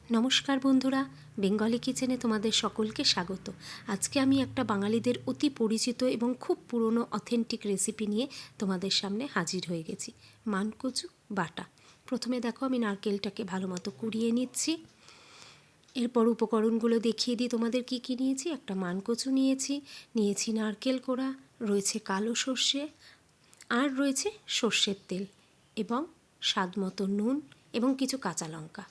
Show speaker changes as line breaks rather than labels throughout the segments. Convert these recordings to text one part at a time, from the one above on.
নমস্কার বন্ধুরা, বেঙ্গলি কিচেনে তোমাদের সকলকে স্বাগত। আজকে আমি একটা বাঙালিদের অতি পরিচিত এবং খুব পুরনো অথেন্টিক রেসিপি নিয়ে তোমাদের সামনে হাজির হয়ে গেছি। মান কচু বাটা। প্রথমে দেখো আমি নারকেলটাকে ভালো মতো কুড়িয়ে নিচ্ছি। এরপর উপকরণগুলো দেখিয়ে দিই তোমাদের কি কি নিয়েছি। একটা মান কচু নিয়েছি নারকেল কোড়া, রয়েছে কালো সর্ষে, আর রয়েছে সর্ষের তেল এবং স্বাদ মতো নুন এবং কিছু কাঁচা লঙ্কা।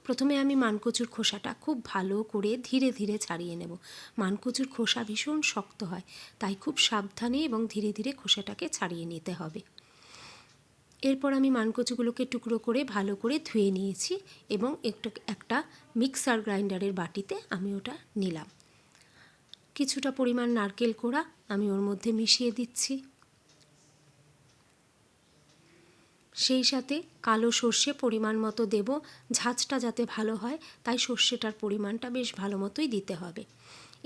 প্রথমে আমি মানকচুর খোসাটা খুব ভালো করে ধীরে ধীরে ছাড়িয়ে নেব। মানকচুর খোসা ভীষণ শক্ত হয়, তাই খুব সাবধানে এবং ধীরে ধীরে খোসাটাকে ছাড়িয়ে নিতে হবে। এরপর আমি মানকচুগুলোকে টুকরো করে ভালো করে ধুয়ে নিয়েছি এবং একটা মিক্সার গ্রাইন্ডারের বাটিতে আমি ওটা নিলাম। কিছুটা পরিমাণ নারকেল কোড়া আমি ওর মধ্যে মিশিয়ে দিচ্ছি। সেই সাথে কালো সর্ষে পরিমাণ মতো দেব। ঝাঁঝটা যাতে ভালো হয় তাই সর্ষেটার পরিমাণটা বেশ ভালো মতোই দিতে হবে।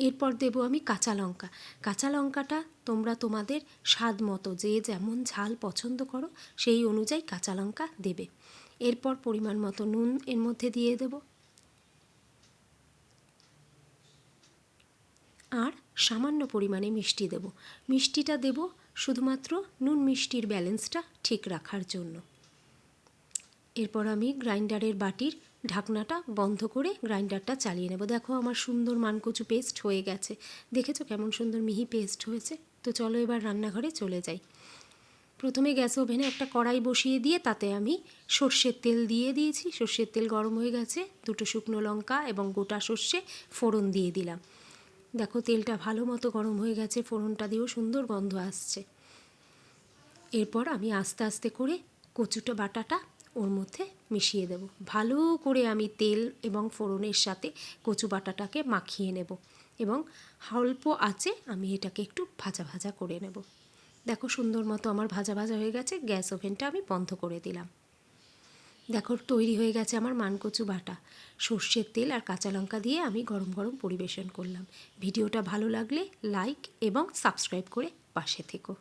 এরপর দেব আমি কাঁচা লঙ্কা। কাঁচা লঙ্কাটা তোমরা তোমাদের স্বাদ মতো যে যেমন ঝাল পছন্দ করো সেই অনুযায়ী কাঁচা লঙ্কা দেবে। এরপর পরিমাণ মতো নুন এর মধ্যে দিয়ে দেব, আর সামান্য পরিমাণে মিষ্টি দেব। মিষ্টিটা দেব শুধুমাত্র নুন মিষ্টির ব্যালেন্সটা ঠিক রাখার জন্য। এরপর আমি গ্রাইন্ডারের বাটির ঢাকনাটা বন্ধ করে গ্রাইন্ডারটা চালিয়ে নেব। দেখো আমার সুন্দর মানকচু পেস্ট হয়ে গেছে। দেখেছো কেমন সুন্দর মিহি পেস্ট হয়েছে? তো চলো এবার রান্নাঘরে চলে যাই। প্রথমে গ্যাস ওভেনে একটা কড়াই বসিয়ে দিয়ে তাতে আমি সর্ষের তেল দিয়ে দিয়েছি। সর্ষের তেল গরম হয়ে গেছে, দুটো শুকনো লঙ্কা এবং গোটা সর্ষে ফোড়ন দিয়ে দিলাম। দেখো তেলটা ভালো মতো গরম হয়ে গেছে, ফোড়নটা দিয়েও সুন্দর গন্ধ আসছে। এরপর আমি আস্তে আস্তে করে কচুটা বাটাটা ওর মধ্যে মিশিয়ে দেব। ভালো করে আমি তেল এবং ফোড়নের সাথে কচু বাটাটাকে মাখিয়ে নেব এবং অল্প আঁচে আমি এটাকে একটু ভাজা ভাজা করে নেব। দেখো সুন্দর মতো আমার ভাজা ভাজা হয়ে গেছে। গ্যাস ওভেনটা আমি বন্ধ করে দিলাম। দেখো তৈরি হয়ে গেছে আমার মানকচু বাটা। সর্ষের তেল আর কাঁচা লঙ্কা দিয়ে আমি গরম গরম পরিবেশন করলাম। ভিডিওটা ভালো লাগলে লাইক এবং সাবস্ক্রাইব করে পাশে থেকো।